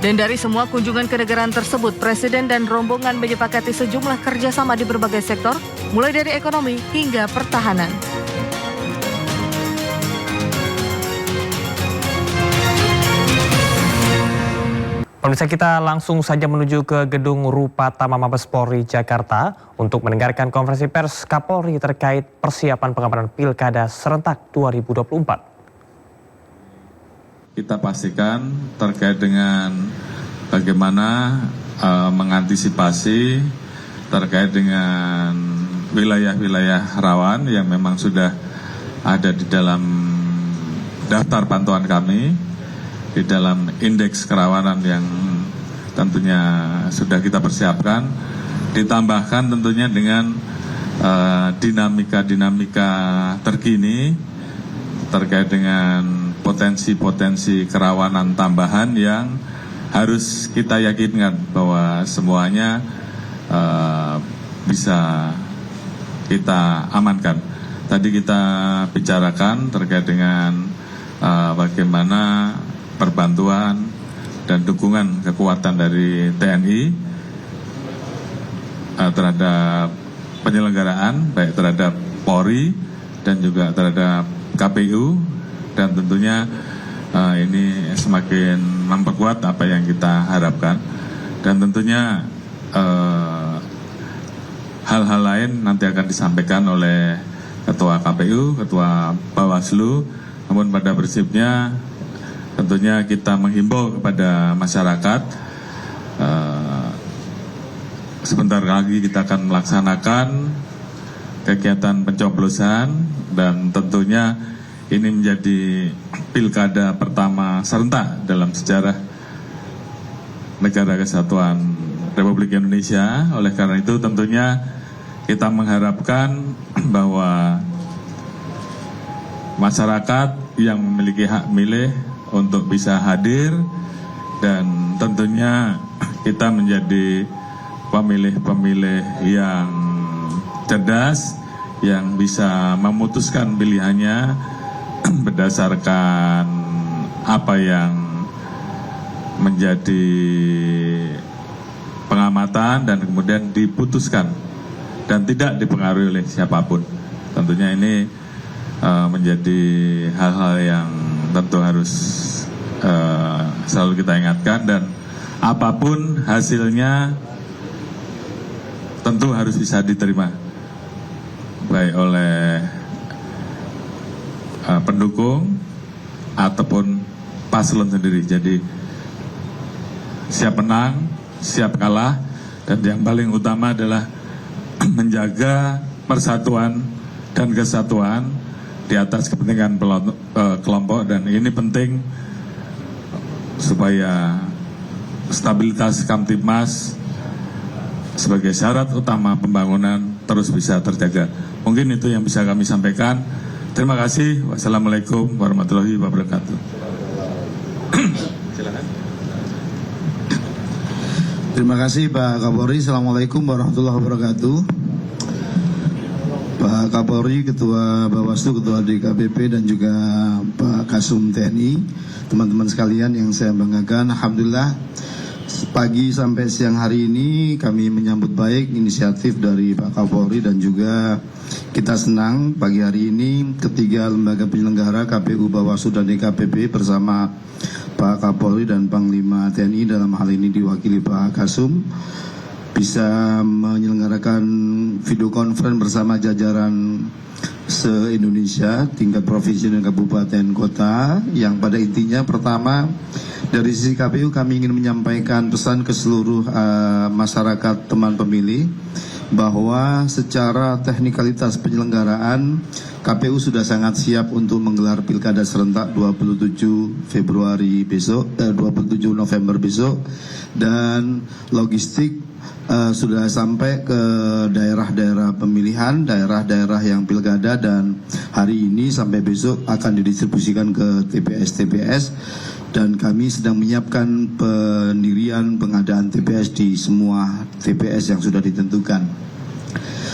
Dan dari semua kunjungan kenegaraan tersebut, Presiden dan rombongan menyepakati sejumlah kerjasama di berbagai sektor, mulai dari ekonomi hingga pertahanan. Pemirsa, kita langsung saja menuju ke Gedung Rupatama Mabes Polri Jakarta untuk mendengarkan konferensi pers Kapolri terkait persiapan pengamanan Pilkada serentak 2024. Kita pastikan terkait dengan bagaimana mengantisipasi terkait dengan wilayah-wilayah rawan yang memang sudah ada di dalam daftar pantauan kami, di dalam indeks kerawanan yang tentunya sudah kita persiapkan, ditambahkan tentunya dengan dinamika-dinamika terkini terkait dengan potensi-potensi kerawanan tambahan yang harus kita yakinkan bahwa semuanya bisa kita amankan. Tadi kita bicarakan terkait dengan bagaimana perbantuan dan dukungan kekuatan dari TNI terhadap penyelenggaraan, baik terhadap Polri dan juga terhadap KPU, dan tentunya ini semakin memperkuat apa yang kita harapkan. Dan tentunya hal-hal lain nanti akan disampaikan oleh Ketua KPU, Ketua Bawaslu, namun pada prinsipnya tentunya kita menghimbau kepada masyarakat, sebentar lagi kita akan melaksanakan kegiatan pencoblosan dan tentunya ini menjadi pilkada pertama serentak dalam sejarah Negara Kesatuan Republik Indonesia. Oleh karena itu tentunya kita mengharapkan bahwa masyarakat yang memiliki hak milih untuk bisa hadir dan tentunya kita menjadi pemilih-pemilih yang cerdas yang bisa memutuskan pilihannya berdasarkan apa yang menjadi pengamatan dan kemudian diputuskan dan tidak dipengaruhi oleh siapapun. Tentunya ini menjadi hal-hal yang tentu harus selalu kita ingatkan dan apapun hasilnya tentu harus bisa diterima baik oleh pendukung ataupun paslon sendiri. Jadi siap menang, siap kalah, dan yang paling utama adalah menjaga persatuan dan kesatuan di atas kepentingan kelompok, dan ini penting supaya stabilitas Kamtibmas sebagai syarat utama pembangunan terus bisa terjaga. Mungkin itu yang bisa kami sampaikan. Terima kasih. Wassalamualaikum warahmatullahi wabarakatuh. Silakan. Terima kasih Pak Kapolri. Assalamualaikum warahmatullahi wabarakatuh. Pak Kapolri, Ketua Bawaslu, Ketua DKPP, dan juga Pak Kasum TNI, teman-teman sekalian yang saya banggakan. Alhamdulillah, pagi sampai siang hari ini kami menyambut baik inisiatif dari Pak Kapolri dan juga kita senang pagi hari ini ketiga lembaga penyelenggara KPU, Bawaslu, dan DKPP bersama Pak Kapolri dan Panglima TNI dalam hal ini diwakili Pak Kasum bisa menyelenggarakan video conference bersama jajaran se-Indonesia tingkat provinsi dan kabupaten kota yang pada intinya pertama dari sisi KPU kami ingin menyampaikan pesan ke seluruh masyarakat teman pemilih bahwa secara teknikalitas penyelenggaraan KPU sudah sangat siap untuk menggelar pilkada serentak 27 Februari besok, 27 November besok, dan logistik sudah sampai ke daerah-daerah pemilihan, daerah-daerah yang pilkada, dan hari ini sampai besok akan didistribusikan ke TPS-TPS, dan kami sedang menyiapkan pendirian pengadaan TPS di semua TPS yang sudah ditentukan.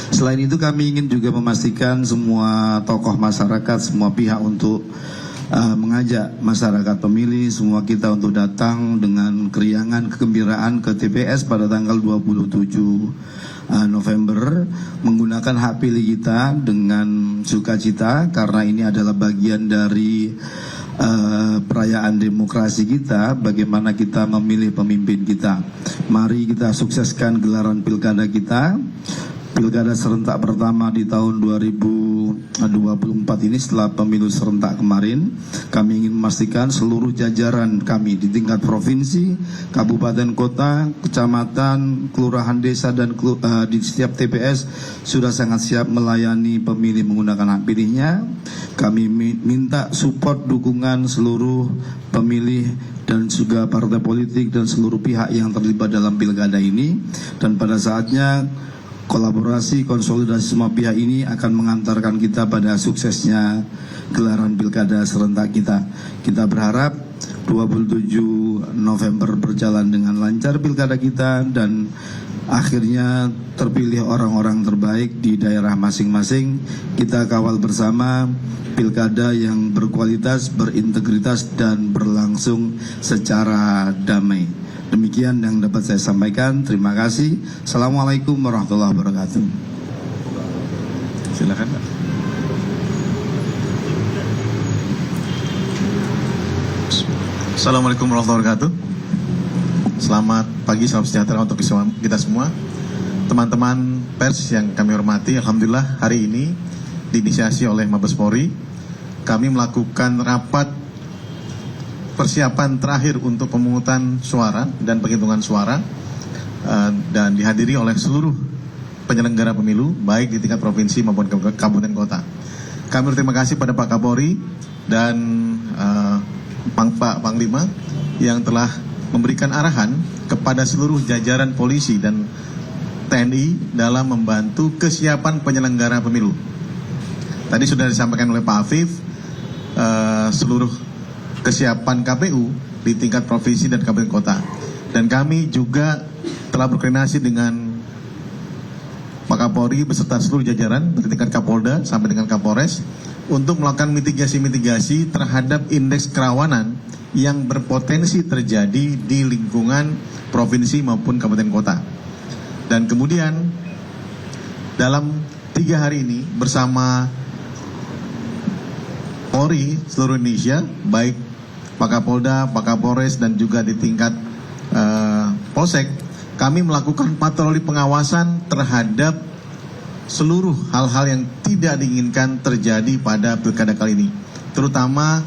Selain itu kami ingin juga memastikan semua tokoh masyarakat, semua pihak untuk mengajak masyarakat pemilih, semua kita untuk datang dengan keriangan, kegembiraan ke TPS pada tanggal 27 November menggunakan hak pilih kita dengan sukacita karena ini adalah bagian dari perayaan demokrasi kita, bagaimana kita memilih pemimpin kita. Mari kita sukseskan gelaran pilkada kita, pilkada serentak pertama di tahun 2024 ini setelah pemilu serentak kemarin. Kami ingin memastikan seluruh jajaran kami di tingkat provinsi, kabupaten, kota, kecamatan, kelurahan, desa, dan di setiap TPS sudah sangat siap melayani pemilih menggunakan hak pilihnya. Kami minta support dukungan seluruh pemilih dan juga partai politik dan seluruh pihak yang terlibat dalam pilkada ini, dan pada saatnya kolaborasi, konsolidasi semua pihak ini akan mengantarkan kita pada suksesnya gelaran pilkada serentak kita. Kita berharap 27 November berjalan dengan lancar pilkada kita dan akhirnya terpilih orang-orang terbaik di daerah masing-masing. Kita kawal bersama pilkada yang berkualitas, berintegritas, dan berlangsung secara damai. Demikian yang dapat saya sampaikan. Terima kasih. Assalamualaikum warahmatullahi wabarakatuh. Silakan Pak. Assalamualaikum warahmatullahi wabarakatuh. Selamat pagi, salam sejahtera untuk kita semua. Teman-teman pers yang kami hormati, alhamdulillah hari ini diinisiasi oleh Mabes Polri, kami melakukan rapat persiapan terakhir untuk pemungutan suara dan penghitungan suara dan dihadiri oleh seluruh penyelenggara pemilu baik di tingkat provinsi maupun kabupaten kota. Kami berterima kasih pada Pak Kapolri dan Pak Panglima yang telah memberikan arahan kepada seluruh jajaran polisi dan TNI dalam membantu kesiapan penyelenggara pemilu. Tadi sudah disampaikan oleh Pak Afif seluruh kesiapan KPU di tingkat provinsi dan kabupaten kota. Dan kami juga telah berkoordinasi dengan Pak Kapolri beserta seluruh jajaran dari tingkat Kapolda sampai dengan Kapolres untuk melakukan mitigasi-mitigasi terhadap indeks kerawanan yang berpotensi terjadi di lingkungan provinsi maupun kabupaten kota. Dan kemudian dalam 3 hari ini bersama Polri seluruh Indonesia, baik Pak Kapolda, Pak Kapolres dan juga di tingkat Polsek, kami melakukan patroli pengawasan terhadap seluruh hal-hal yang tidak diinginkan terjadi pada pilkada kali ini, terutama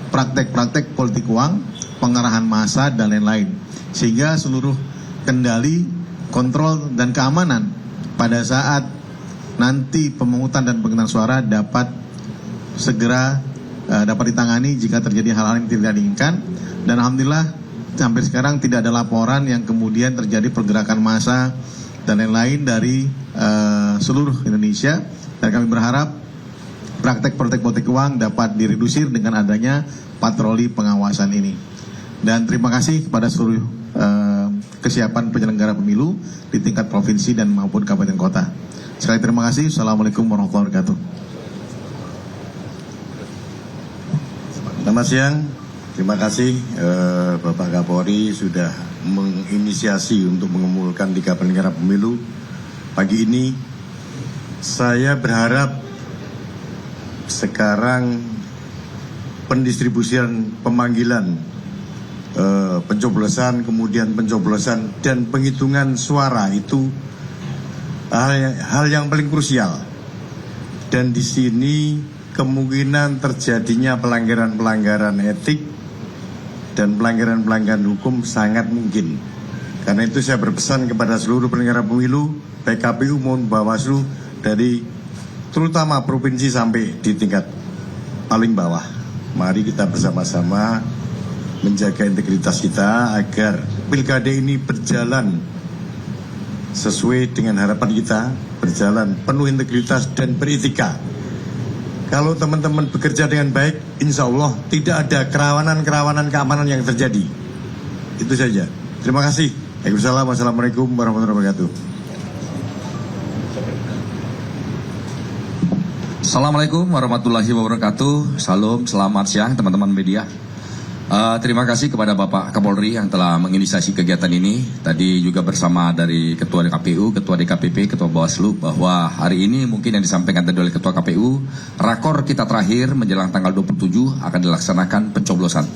praktek-praktek politik uang, pengarahan massa dan lain-lain, sehingga seluruh kendali, kontrol dan keamanan pada saat nanti pemungutan dan penghitungan suara dapat segera dapat ditangani jika terjadi hal-hal yang tidak diinginkan. Dan alhamdulillah sampai sekarang tidak ada laporan yang kemudian terjadi pergerakan massa dan lain-lain dari seluruh Indonesia. Dan kami berharap praktek-praktek politik uang dapat diredusir dengan adanya patroli pengawasan ini. Dan terima kasih kepada seluruh kesiapan penyelenggara pemilu di tingkat provinsi dan maupun kabupaten kota. Sekali terima kasih. Assalamualaikum warahmatullahi wabarakatuh. Selamat siang. Terima kasih Bapak Kapolri sudah menginisiasi untuk mengumpulkan 3 penyelenggara pemilu. Pagi ini saya berharap sekarang pendistribusian pemanggilan pencoblosan, kemudian pencoblosan dan penghitungan suara itu hal yang paling krusial. Dan di sini kemungkinan terjadinya pelanggaran-pelanggaran etik dan pelanggaran-pelanggaran hukum sangat mungkin. Karena itu saya berpesan kepada seluruh penyelenggara pemilu, baik KPU maupun Bawaslu dari terutama provinsi sampai di tingkat paling bawah. Mari kita bersama-sama menjaga integritas kita agar pilkada ini berjalan sesuai dengan harapan kita, berjalan penuh integritas dan beretika. Kalau teman-teman bekerja dengan baik, insya Allah tidak ada kerawanan-kerawanan keamanan yang terjadi. Itu saja. Terima kasih. Waalaikumsalam. Wassalamualaikum warahmatullahi wabarakatuh. Assalamualaikum warahmatullahi wabarakatuh. Salam, selamat siang teman-teman media. Terima kasih kepada Bapak Kapolri yang telah menginisiasi kegiatan ini. Tadi juga bersama dari Ketua KPU, Ketua DKPP, Ketua Bawaslu, bahwa hari ini mungkin yang disampaikan tadi oleh Ketua KPU, rakor kita terakhir menjelang tanggal 27 akan dilaksanakan pencoblosan.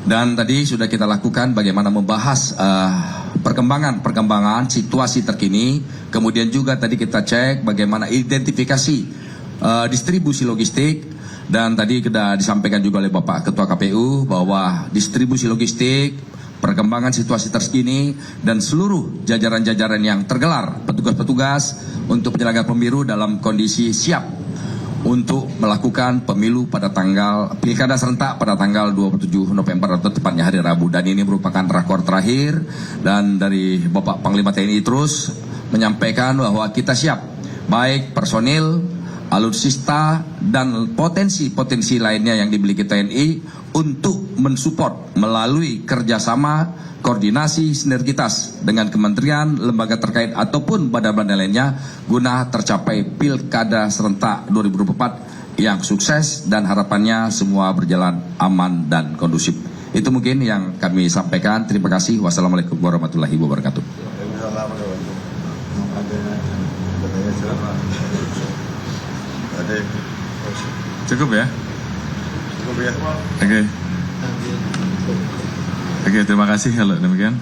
Dan tadi sudah kita lakukan bagaimana membahas perkembangan situasi terkini. Kemudian juga tadi kita cek bagaimana identifikasi distribusi logistik. Dan tadi sudah disampaikan juga oleh Bapak Ketua KPU bahwa distribusi logistik, perkembangan situasi terkini, dan seluruh jajaran-jajaran yang tergelar, petugas-petugas untuk penyelenggara pemilu dalam kondisi siap untuk melakukan pemilu pada tanggal pilkada serentak pada tanggal 27 November atau tepatnya hari Rabu. Dan ini merupakan rakor terakhir, dan dari Bapak Panglima TNI terus menyampaikan bahwa kita siap, baik personil, alutsista dan potensi-potensi lainnya yang dimiliki TNI untuk mensupport melalui kerjasama, koordinasi, sinergitas dengan kementerian, lembaga terkait ataupun badan-badan lainnya guna tercapai pilkada serentak 2024 yang sukses dan harapannya semua berjalan aman dan kondusif. Itu mungkin yang kami sampaikan. Terima kasih. Wassalamualaikum warahmatullahi wabarakatuh. Cukup ya? Cukup ya. Oke. Oke, terima kasih kalau demikian.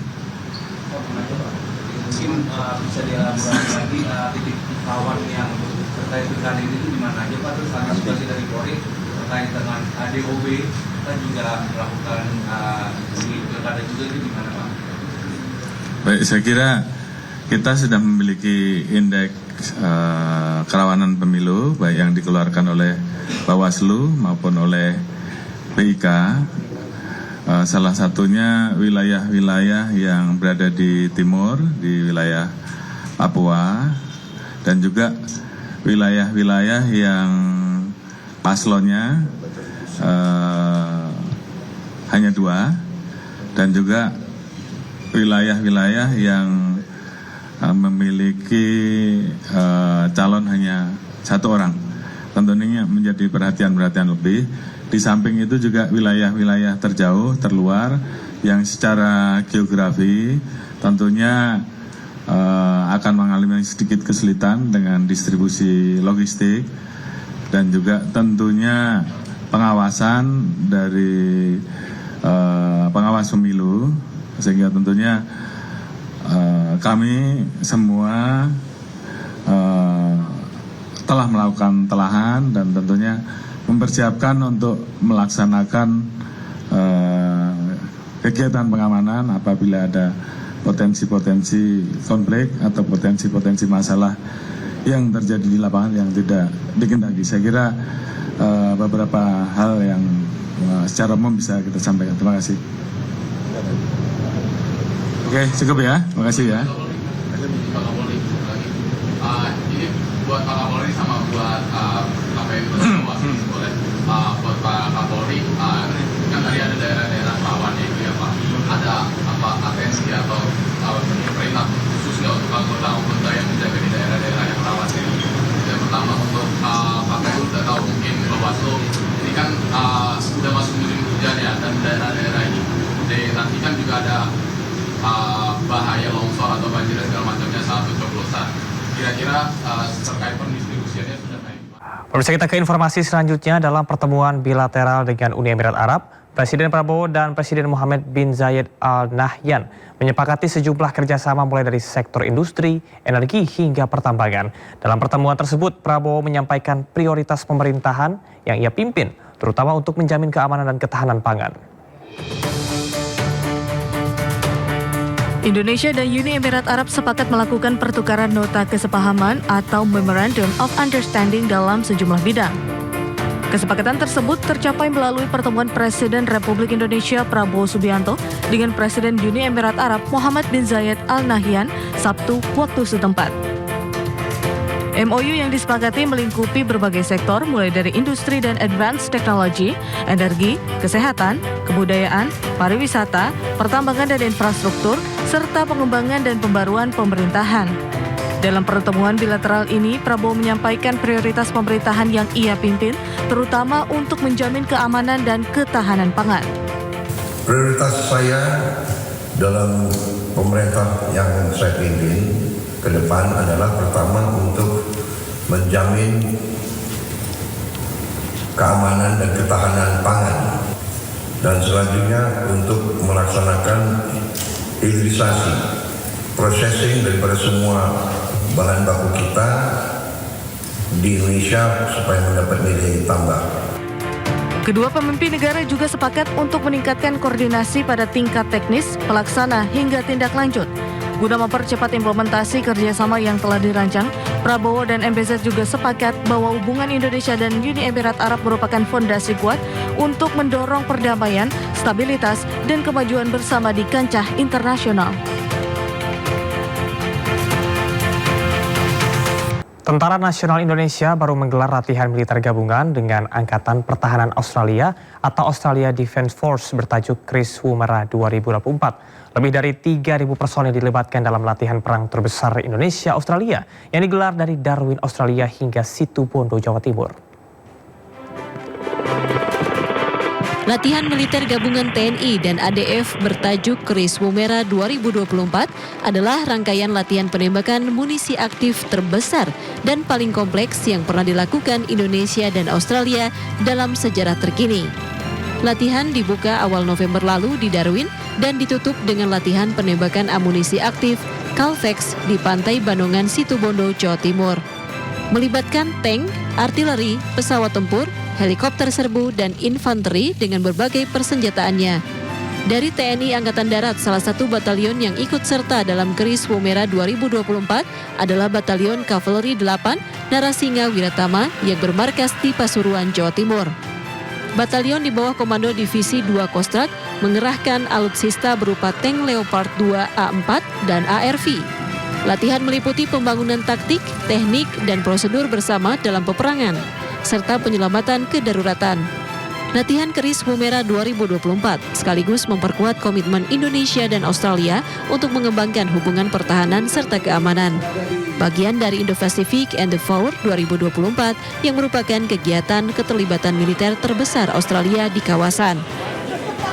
Mungkin bisa dielaborasi lagi titik rawan yang terkait dengan ini itu di mana aja Pak? Terus situasi dari Polri terkait dengan DOB kita juga melakukan di pilkada juga itu gimana Pak? Baik, saya kira kita sudah memiliki indeks kerawanan pemilu baik yang dikeluarkan oleh Bawaslu maupun oleh BIK. Salah satunya wilayah-wilayah yang berada di timur, di wilayah Papua, dan juga wilayah-wilayah yang paslonnya hanya 2, dan juga wilayah-wilayah yang memiliki calon hanya 1 orang. Tentunya menjadi perhatian lebih. Di samping itu juga wilayah-wilayah terjauh, terluar, yang secara geografi tentunya akan mengalami sedikit kesulitan dengan distribusi logistik, dan juga tentunya pengawasan dari pengawas pemilu, sehingga tentunya kami semua telah melakukan telahan dan tentunya mempersiapkan untuk melaksanakan kegiatan pengamanan apabila ada potensi-potensi konflik atau potensi-potensi masalah yang terjadi di lapangan yang tidak dikehendaki. Saya kira beberapa hal yang secara umum bisa kita sampaikan. Terima kasih. Oke, cukup ya. Terima kasih ya. Ini buat Pak Kapolri sama buat KPU boleh buat Pak Kapolri, kan tadi ada daerah-daerah rawan itu ya Pak, ada apa atensi atau perintah khususnya untuk anggota yang menjaga di daerah-daerah yang rawan ini. Yang pertama untuk KPU sudah tahu mungkin Bawaslu ini kan sudah masuk musim hujan ya, dan daerah-daerah ini nanti kan juga ada bahaya longsor atau banjir dan segala macamnya saat pencoblosan. Kira-kira terkait pendistribusiannya sudah baik. Pemirsa, kita ke informasi selanjutnya. Dalam pertemuan bilateral dengan Uni Emirat Arab, Presiden Prabowo dan Presiden Mohammed bin Zayed Al Nahyan menyepakati sejumlah kerjasama mulai dari sektor industri, energi hingga pertambangan. Dalam pertemuan tersebut, Prabowo menyampaikan prioritas pemerintahan yang ia pimpin, terutama untuk menjamin keamanan dan ketahanan pangan. Indonesia dan Uni Emirat Arab sepakat melakukan pertukaran nota kesepahaman atau Memorandum of Understanding dalam sejumlah bidang. Kesepakatan tersebut tercapai melalui pertemuan Presiden Republik Indonesia Prabowo Subianto dengan Presiden Uni Emirat Arab Mohammed bin Zayed Al Nahyan Sabtu waktu setempat. MOU yang disepakati melingkupi berbagai sektor mulai dari industri dan advanced technology, energi, kesehatan, kebudayaan, pariwisata, pertambangan dan infrastruktur, serta pengembangan dan pembaruan pemerintahan. Dalam pertemuan bilateral ini, Prabowo menyampaikan prioritas pemerintahan yang ia pimpin, terutama untuk menjamin keamanan dan ketahanan pangan. Prioritas saya dalam pemerintah yang saya pimpin ke depan adalah pertama untuk menjamin keamanan dan ketahanan pangan, dan selanjutnya untuk melaksanakan hilirisasi, processing daripada semua bahan baku kita di Indonesia supaya mendapat nilai tambah. Kedua pemimpin negara juga sepakat untuk meningkatkan koordinasi pada tingkat teknis, pelaksana hingga tindak lanjut. Guna mempercepat implementasi kerjasama yang telah dirancang, Prabowo dan MBZ juga sepakat bahwa hubungan Indonesia dan Uni Emirat Arab merupakan fondasi kuat untuk mendorong perdamaian, stabilitas, dan kemajuan bersama di kancah internasional. Tentara Nasional Indonesia baru menggelar latihan militer gabungan dengan Angkatan Pertahanan Australia atau Australia Defence Force bertajuk Chris Woomera 2024. Lebih dari 3.000 personel dilibatkan dalam latihan perang terbesar Indonesia-Australia yang digelar dari Darwin, Australia hingga Situbondo, Jawa Timur. Latihan militer gabungan TNI dan ADF bertajuk Chris Woomera 2024 adalah rangkaian latihan penembakan munisi aktif terbesar dan paling kompleks yang pernah dilakukan Indonesia dan Australia dalam sejarah terkini. Latihan dibuka awal November lalu di Darwin dan ditutup dengan latihan penembakan amunisi aktif Calvex di Pantai Bandongan, Situbondo, Jawa Timur. Melibatkan tank, artileri, pesawat tempur, helikopter serbu, dan infanteri dengan berbagai persenjataannya. Dari TNI Angkatan Darat, salah satu batalion yang ikut serta dalam Keris Womera 2024 adalah Batalion Kavaleri 8 Narasinga Wiratama yang bermarkas di Pasuruan, Jawa Timur. Batalion di bawah komando Divisi 2 Kostrat mengerahkan alutsista berupa tank Leopard 2 A4 dan ARV. Latihan meliputi pembangunan taktik, teknik, dan prosedur bersama dalam peperangan, serta penyelamatan kedaruratan. Latihan Keris Womera 2024 sekaligus memperkuat komitmen Indonesia dan Australia untuk mengembangkan hubungan pertahanan serta keamanan. Bagian dari Indo-Pacific Endeavour 2024 yang merupakan kegiatan keterlibatan militer terbesar Australia di kawasan.